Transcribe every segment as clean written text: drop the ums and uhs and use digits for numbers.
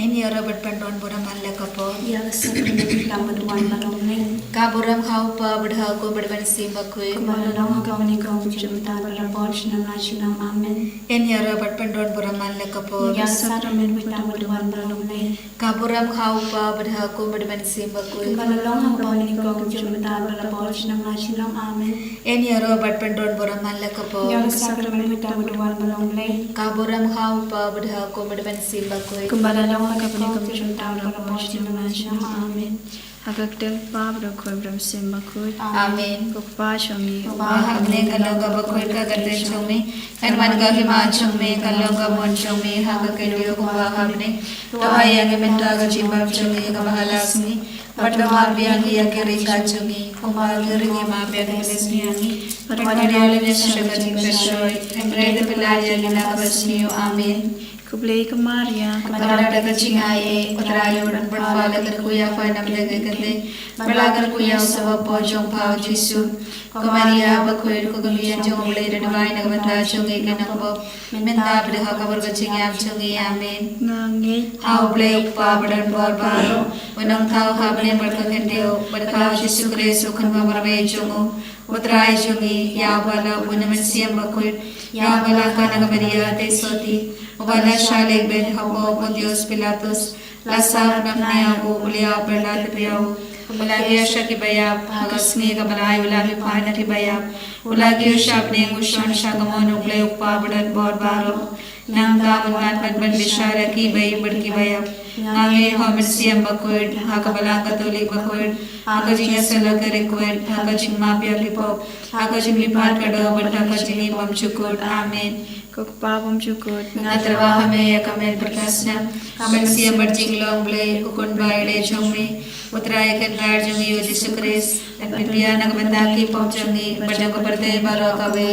Ini Robert Pandon Buram Allah kapo. Ya sakramento utama duan balong neng. Ka Buram kau pa berdha ko berban simba kui. Kebalong kau ni kau jumta berabot sinam nasional amin. Ini Robert Pandon Buram Allah kapo. Ya sakramento utama duan balong neng. Ka Buram kau pa berdha ko berban simba kui. Kebalong kau ni kau jumta berabot sinam nasional amin. Ini Robert Pandon Buram Allah kapo. Ya sakramento utama duan balong neng. Ka Buram kau pa berdha ko berban simba kui. Kebalong kau jumta berabot sinam nasional amin. Agak pa berkoi beramsim bakut. Amin. Kukpa shongi. Bahakne kalau ka bakoi ka garte chumi. Kan man ka hima chumi kalau ka mon chumi haga kelio ko bahakne. To ayang menta ka chibab chumi ka bahalasmi. Pada mabiang ia kiri kacungi. Kumal kiri ma biang lesniangi. Pada dia le shagati pesoi. Emrede pelaya gina basniu. Amin. Kublai Maria, Matara kacingaye, utrayo dan berfala terkuya fana mendagagate, berlagar kuya sawa pojong pau Jisu, Maria bakuir kugulian jong mulai dan wain nagmata chungi kanakbo, minta berha kabar kacingam chungi amin. Ngangi, Hau blay pa badan bor baro, unang tau habne berkakendeo, berkau Jisu Kristu kan mamarbe chungu, utray chungi, ya bala unaman siyam bakuir, ya bala kanang Maria tesoti. Wala shaleg ben habo Pontius Pilatus lasar namne abu ulia berlat piau ulagi shaki bayab hagasni kabalai ulagi pahanati bayab ulagi shabne ushon shagamon ugle upa badan bor baro nangka mungan padban bishara ki bay berki bayab nange homer siam bakuid hakabala katolik bakuid hakajing salak rekwid hakajing mapya lipop hakajing lipat kado bertakajing pamchukud amen. Kukpa pamchukut. Ngatrawa hame kamel berkasna kamel siam berjing long blay ukun baile chungmi utraye kan rar jungi Yesus Kristus dan pipian nagbandaki pamchungi berjang berde barakawe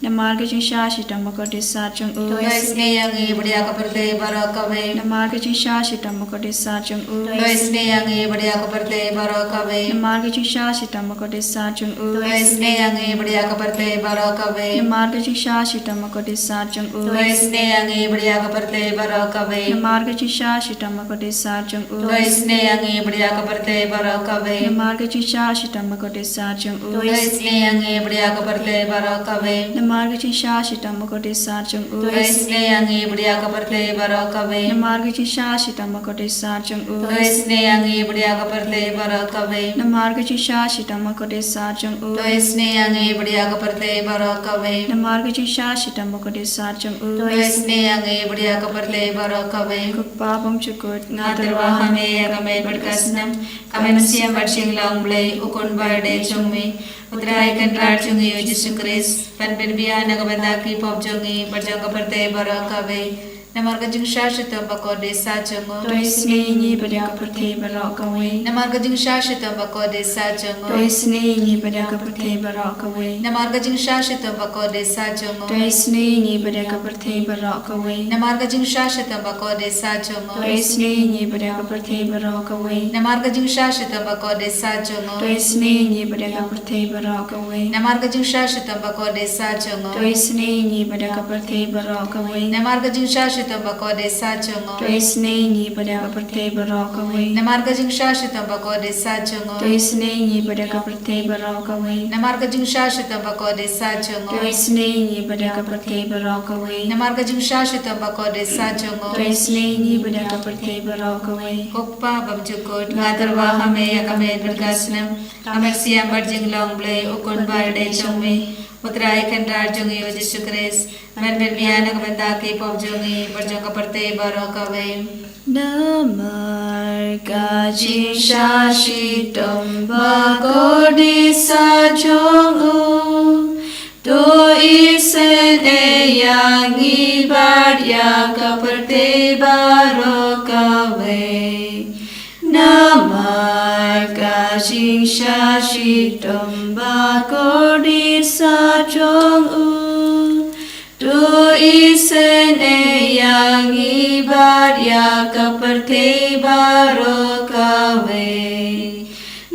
Namarga jing shashi tamako desa chung u. Lois ne yangi berde berde barakawe Namarga jing shashi tamako desa chung u. Lois ne yangi berde berde barakawe Namarga jing shashi tamako desa chung u. Lois ne yangi berde berde barakawe Namarga jing shashi tamako desa chung u. Lois ne yangi berde berde barakawe Namarga jing shashi tamako desa chung u. Lois ne yangi berde berde barakawe Namarga jing shashi tamako desa chung u. Lois ne yangi berde berde barakawe Namarga jing shashi tamako desa chung u. Lois ne yangi berde berde barakawe Namarga jing shashi tamako desa chung u. Lois ne yangi berde berde barakawe Namarga jing shashi tamako desa chung u. Lois ne yangi berde berde barakawe Namarga jing shashi tamako desa chung u. Lois ne yangi berde berde barakawe Kukpa pamchukut. Ngatarwa hame yakamel berkasnam kamen siam berjing long blay ukun barde chungmi utrai kan rar chungi Yesus Kristus pan berbia nagabandaki pop chungi berjang berde barakawe Namarga jing shashita bako desa chungu Toisne ni pada kaperte barakawe. Namarga jing shashita bako desa chungu Toisne ni pada kaperte barakawe. Namarga jing shashita bako desa chungu Toisne ni pada kaperte barakawe. Namarga jing shashita bako desa chungu Toisne ni pada kaperte barakawe. Namarga jing shashita bako desa chungu Toisne ni pada kaperte barakawe. Namarga jing shashita bako desa chungu Toisne ni pada kaperte barakawe. Namarga jing shashita bako desa chungu Toisne ni pada kaperte barakawe. Namarga jing shashita bako desa chungu Toisne ni pada kaperte barakawe. Namarga jing shashita bako desa chungu Toisne ni pada kaperte barakawe. Namarga jing shashita bako desa chungu Toisne ni pada kaperte barakawe. Hokpa bamjukut ngatarwa hame yakamel berkasnam kamen siam berjing long blay ukun barde chungmi utrai kan rar jungi Yesus Kristus man berbia nagabandaki pop jungi berjang berde barakawe Namarga jing shashi tambako desa chung u. To isen e yangi barya kaparte barakawe. Namarga jing shashi tambako desa chung u. To isen e yangi barya kaparte barakawe.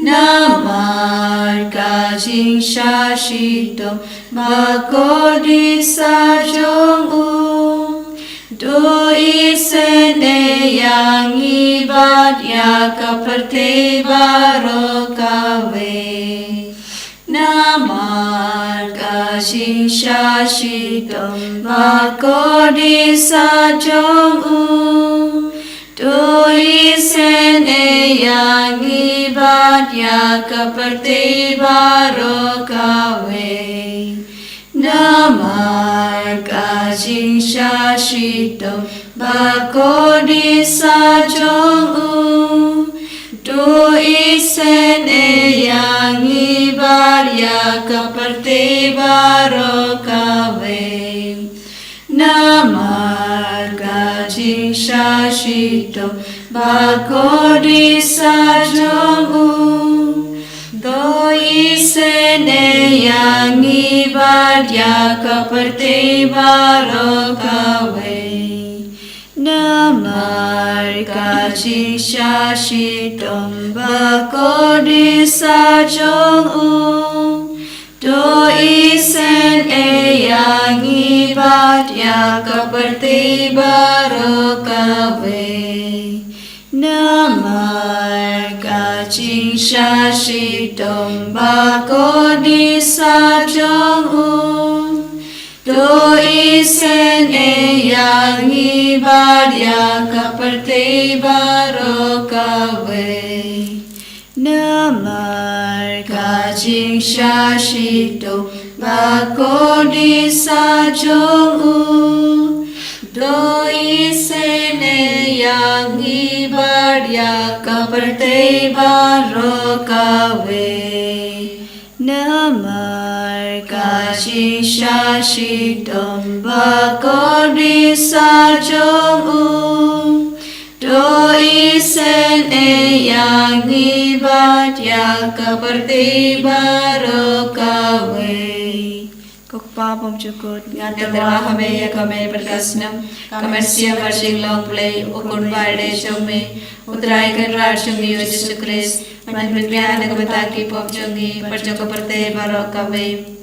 Namar kajing shashito Bakodi sajong Do isene yang ibad ya kaperte barokawe Namar kajing shashito Bakodi sajong Do isene yang ibad ya kaperte barokawe Namar kajing shashito Bakodi sajong Do isene yang ibad ya kaperte barokawe Namar kajing shashito Bakodi sajong Do isene yang ibad ya kaperte barokawe Namar kajing shashito Bakodi sajong Do isene yang ibad ya kaperte barokawe Namar kajing shashito Bakodi sajong Do isene yang ibad ya kaperte barokawe Namar kajing shashito Bakodi sajong Do isene yang ibad ya kaperte barokawe Namar kajing shashito Bakodi sajong Do isene yang ibad ya kaperte barokawe Kukpapam cukut Ngantarwa hame ya kame berkasnam Kamersia barjing long play Ukun barde chome Utrai kan rajungi Yesus Kristus Man berbiana kebataki pop jungi Perjoko perte barokawe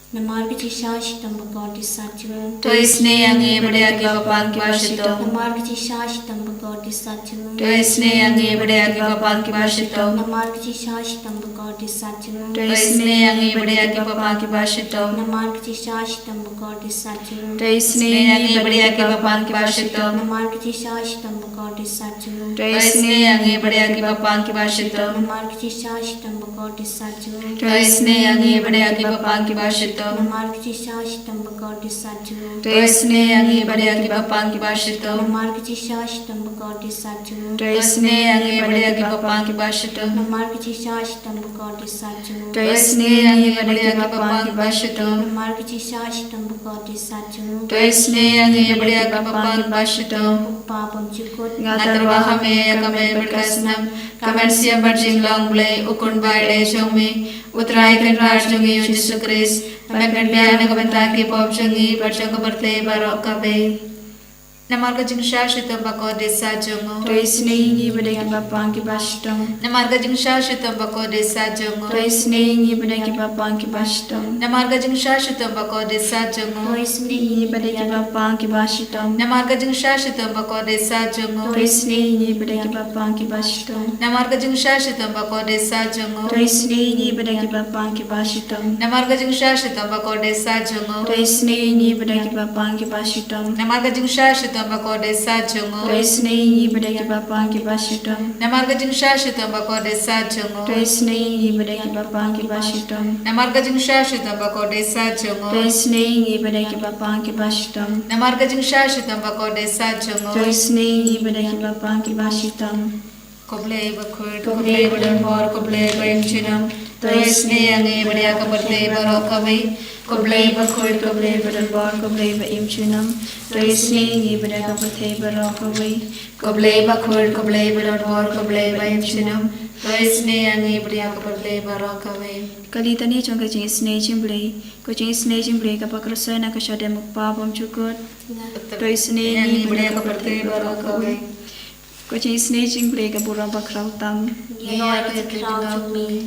Namar kecil shashitam Bakodi sajong To isne yang ibadaya ki bapan ki bashito Namar kecil shashitam Bakodi sajong To isne yang ibadaya ki bapan ki bashito Namar kecil shashitam Bakodi sajong To isne yang ibadaya ki bapan ki bashito Namar kecil shashitam Bakodi sajong To isne yang ibadaya ki bapan ki bashito Namar kecil shashitam Bakodi sajong To isne yang ibadaya ki bapan ki bashito Namar kecil shashitam Bakodi sajong To isne yang ibadaya ki bapan ki bashito Namar kecil shashitam Bakodi sajong To isne yang ibadaya ki bapan ki bashito Namar kecil shashitam Bakodi sajong To isne yang ibadaya ki bapan ki bashito Namar kecil shashitam Bakodi sajong To isne yang ibadaya ki bapan ki bashito Namar kecil shashitam Bakodi sajong To isne yang ibadaya ki bapan ki bashito Kukpapam cukut Ngantarwa hame ya kame berkasnam Kamersia barjing long play Ukun barde chome Utrai kan rajungi Yesus Kristus Man berbiana kebataki pop jungi Perjoko perte barokawe Namar kajing shashito Bakodi sajong To isne yang ibad ya bapan ki bashtam Namar kajing shashito Bakodi sajong To isne yang ibad ya bapan ki bashtam Namar kajing shashito Bakodi sajong To isne Yang ibad ya bapan ki bashtam Namar kajing shashito Bakodi sajong To isne yang ibad ya bapan ki bashtam Namar kajing shashito Bakodi sajong To isne yang ibad ya bapan ki bashtam Namar kajing shashito Bakodi sajong To isne yang ibad ya bapan ki bashtam Namar kajing shashito Bakodi sajong To isne yang ibad ya bapan ki bashtam Namar kajing shashito Bakodi sajong To isne yang ibad ya bapan ki bashtam Namar kajing shashito Bakodi sajong To isne yang ibad ya bapan ki bashtam Namar kajing shashito Bakodi sajong To isne yang ibad ya bapan ki bashtam Koble bakur koble badan bor koble baimchinam To isne yang ibadaya kaperte barokawe Koble bakur koble badan bor koble baimchinam To isne yang ibad ya kaperte barokawe Koble bakur koble badan bor koble baimchinam To isne yang ibadaya kaperte barokawe Kalitani chong kajing isne jimble Kajing isne jimble kapakrasa na kasyade mukpapam cukut To isne yang yang ibadaya ibad ya kaperte kaperte barokawe barokawe Cô chỉ snake chính ple cái bùa bạc rau tam. Ngài ơi cái rau chung mi.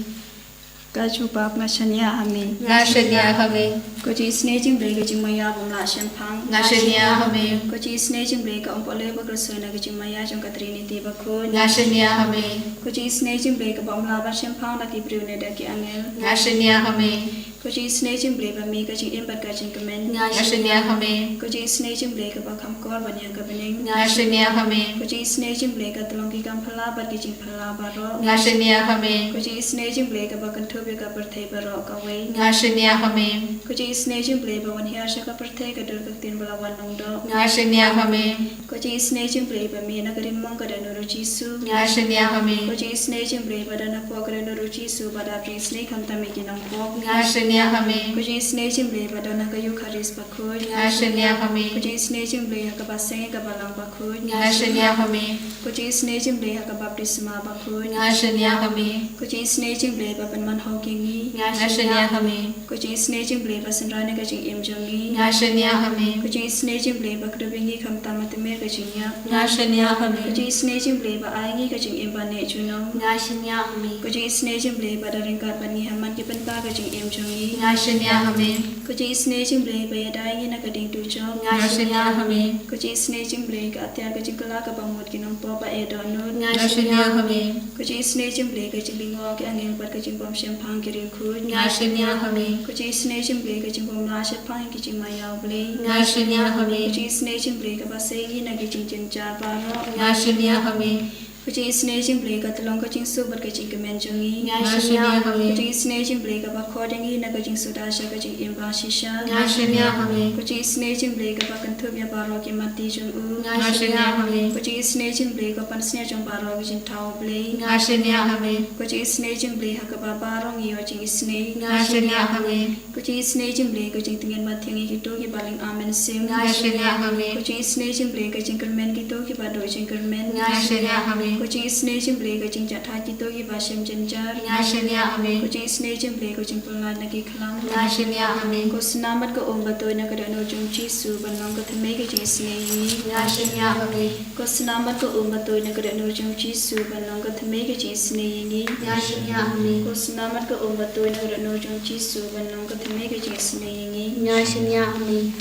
Cái chú bạc mà chania hami. Nga shania hame. Cô chỉ snake chính ple cái chính maya bom la xem phang. Nga shania hame. Cô chỉ snake chính ple cái ông pole bạc rau na cái chính maya trong cái trinity bạc khôi. Nga shania hame. Cô chỉ snake chính ple cái bom la bạc xem phang là cái brio này đã cái angel. Nga shania hame. Cô chỉ snake chính ple cái mi cái chính em bạc cái chính comment. Nga shania hame. Cô chỉ snake chính ple cái bạc kham cor banya cái bening. Nga shania hame. Cô chỉ snake chính ple cái tolong cái cam phala bạc cái chính phala baro. Nga shania hame. Cô chỉ snake chính ple cái bạc kan thup cái bạc thei baro cái way. Nga shania hame. Cô chỉ snake chính ple bạc wan hiar sa cái bạc thei cái dur cái tin bala wan nong do. Nga shania hame. Cô chỉ snake chính ple bạc mi na cái mong cái đàn nuru Giêsu. Nga shania hame. Cô chỉ snake chính ple bạc đàn po cái nuru Giêsu bạc đáp chính snake ham tam cái nong po. Nga shania hame. Cô chỉ snake chính ple bạc đàn cái Eucharist bạc khôi. Nga shania hame. Cô chỉ snake chính ple cái bạc sang cái bạc lang bạc khôi. Nga shania hame. Cô chỉ snake chính ple cái baptisma bạc khôi. Nga shania hame. Cô chỉ snake chính ple bạc ban man hao kinh nghi. Nga shania hame. Cô chỉ snake chính ple bạc sinh ra cái chính em jong nghi. Nga shania hame. Cô chỉ snake chính ple bạc đưa nghi kham tam mat mer cái chính nhá. Nga shania Cô hame. chỉ snake chính ple bạc ai nghi cái chính em ban nệ chunong. Ngài shania hami. Cô chỉ snake chính ple bạc daring kat ban nghi haman ki ban ka cái chính em jong nghi. Nga shania hame. Cô chỉ snake chính ple bạc dai nghi na cái ding tu chong. Nga shania hame. Cô chỉ snake chính ple cái atyar cái chính kala cái bang mot kinong po ba e don nut. Nga shania hame. Cô chỉ snake chính ple cái chính lingo cái angel pat cái chính bom xem phang cái rin khut. Nga shania hame. Cô chỉ snake chính ple cái chính bom la se phang cái chính mayao ple. Nga shania hame. Cô chỉ snake chính ple cái ba se nghi na cái chính chen char ba ro. Nga shania hame. Cô chỉ snake chính ple cái tolong cái chính su bat cái chính kemen jongi. Nga shania Cô hame. chỉ snake chính ple cái ba kho dengi na cái chính su da sha cái chính em ba shisha. Nga shania hame. Cô chỉ snake chính ple cái ba kan thup ya ba ro cái mati jong u. Nga shania hame. Cô chỉ snake chính ple cái pan snare jong ba ro cái chính thao ple. Nga shania hame. Cô chỉ snake chính ple ha cái ba rong yo chính snake. Nga shania hame. Cô chỉ snake chính ple cái chính tingen ma thiang cái to cái baling amen sim. Nga shania hame. Cô chỉ snake chính ple cái chính kermen cái to cái ba do chính kermen. Nga shania hame. Cô chỉ snake chính ple cái chính chat hai cái to cái ba sem chen jar. Nga shania hame. Cô chỉ snake chính ple cái chính pulai na cái khlang. Nga shania hame. Cô sinamat ko ba toy na kada no jung Giêsu ban nong ka thame cái chính snake. Nga shania hame. Cô sinamat ko ba toy na kada no jung Giêsu ban nong ka thame cái chính snake. Nga shania hame. Cô sinamat ko ba toy na kada no jung Giêsu ban nong ka thame cái chính snake. Ngài shania hami.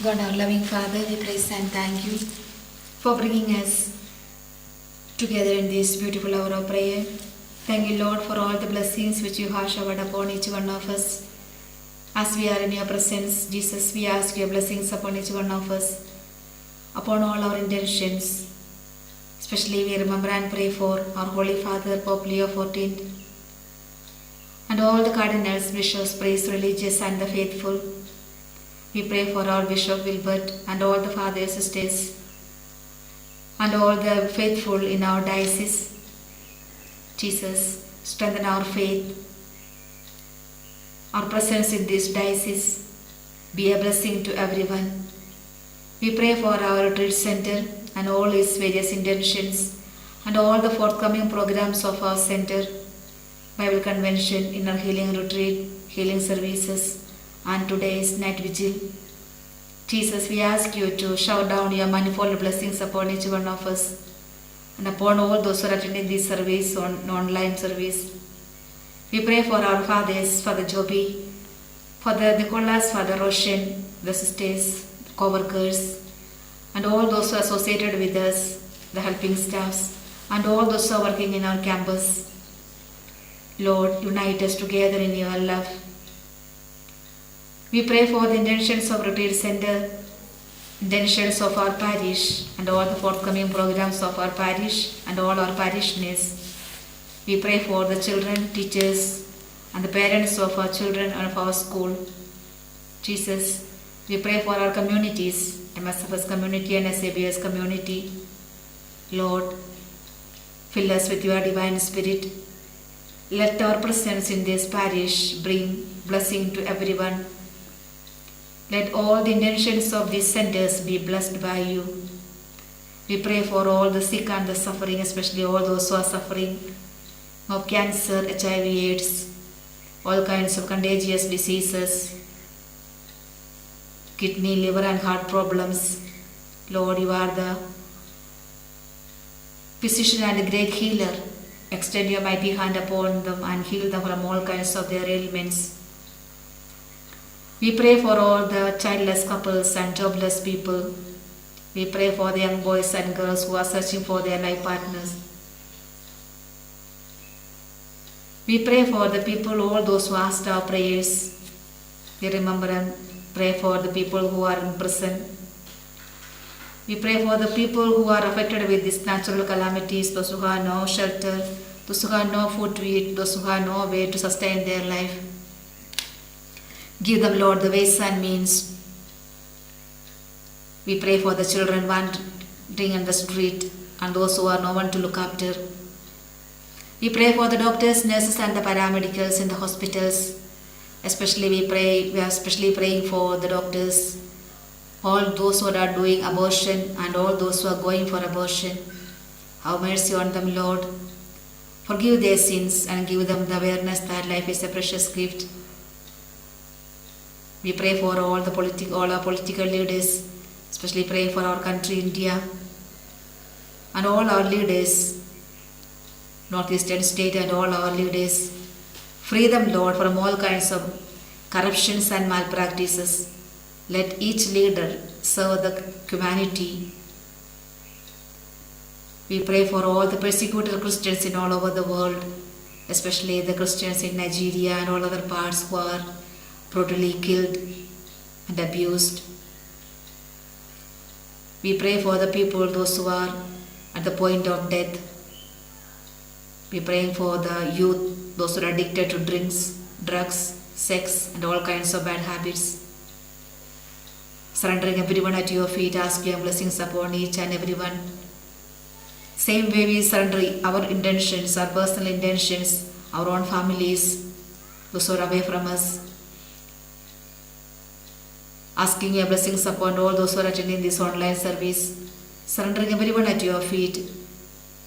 God, our loving Father, we praise and thank you for bringing us together in this beautiful hour of prayer. Thank you, Lord, for all the blessings which you have showered upon each one of us. As we are in your presence, Jesus, we ask your blessings upon each one of us, upon all our intentions. Especially we remember and pray for our Holy Father, Pope Leo XIV, and all the cardinals, bishops, priests, religious and the faithful. We pray for our Bishop Wilbert and all the fathers, sisters, and all the faithful in our diocese. Jesus, strengthen our faith. Our presence in this diocese be a blessing to everyone. We pray for our retreat center and all its various intentions and all the forthcoming programs of our center, Bible convention, inner healing retreat, healing services, and today's night vigil. Jesus, we ask you to shower down your manifold blessings upon each one of us and upon all those who are attending this service on online service. We pray for our fathers, Father Joby, Father Nicholas, Father Roshan, the sisters, co-workers, and all those who are associated with us, the helping staffs, and all those who are working in our campus. Lord, unite us together in your love. We pray for the intentions of Retreat Center, intentions of our parish, and all the forthcoming programs of our parish and all our parishioners. We pray for the children, teachers, and the parents of our children and of our school. Jesus, we pray for our communities, MSFS community and SABS community. Lord, fill us with your divine spirit. Let our presence in this parish bring blessing to everyone. Let all the intentions of these centers be blessed by you. We pray for all the sick and the suffering, especially all those who are suffering of cancer, HIV, AIDS, all kinds of contagious diseases, kidney, liver and heart problems. Lord, you are the physician and great healer. Extend your mighty hand upon them and heal them from all kinds of their ailments. We pray for all the childless couples and jobless people. We pray for the young boys and girls who are searching for their life partners. We pray for the people, all those who asked our prayers. We remember and pray for the people who are in prison. We pray for the people who are affected with these natural calamities, those who have no shelter, those who have no food to eat, those who have no way to sustain their life. Give them, Lord, the ways and means. We pray for the children wandering in the street and those who have no one to look after. We pray for the doctors, nurses and the paramedicals in the hospitals. We are especially praying for the doctors, all those who are doing abortion and all those who are going for abortion. Have mercy on them, Lord. Forgive their sins and give them the awareness that life is a precious gift. We pray for all our political leaders, especially pray for our country, India, and all our leaders, Northeastern state and all our leaders. Free them, Lord, from all kinds of corruptions and malpractices. Let each leader serve the humanity. We pray for all the persecuted Christians in all over the world, especially the Christians in Nigeria and all other parts who are brutally killed and abused. We pray for the people, those who are at the point of death. We pray for the youth, those who are addicted to drinks, drugs, sex and all kinds of bad habits. Surrendering everyone at your feet, ask your blessings upon each and everyone. Same way we surrender our intentions, our personal intentions, our own families, those who are away from us. Asking your blessings upon all those who are attending this online service. Surrendering everyone at your feet.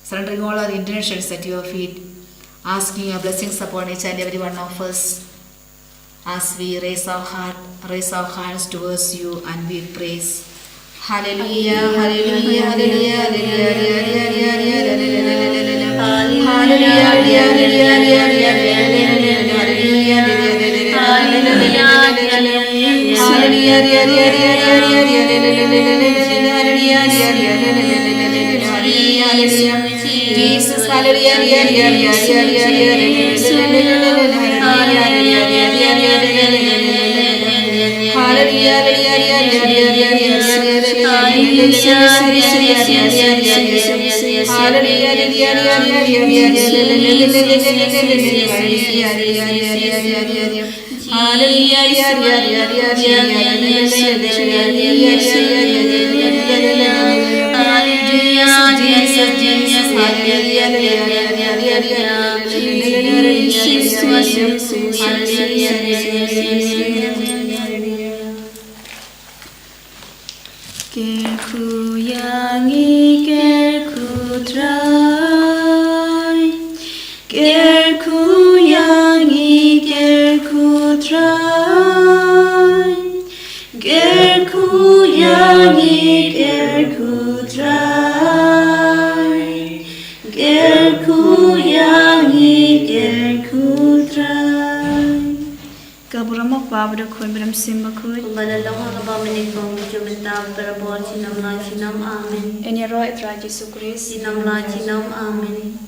Surrendering all our intentions at your feet. Asking your blessings upon each and every one of us. As we raise our hands towards you and we praise. Hallelujah, hallelujah, hallelujah, Jesus, Kelku yangi kelku trai, kelku yangi kelku trai, kelku yangi kelku trai, kelku yangi kelku trai. Kaburamok babra khoi bram simba khoi. Balalong kabaminikong jumentab perabot sinamla sinam amen. Enya roy tra Jesu Christ. Sinamla sinam amen.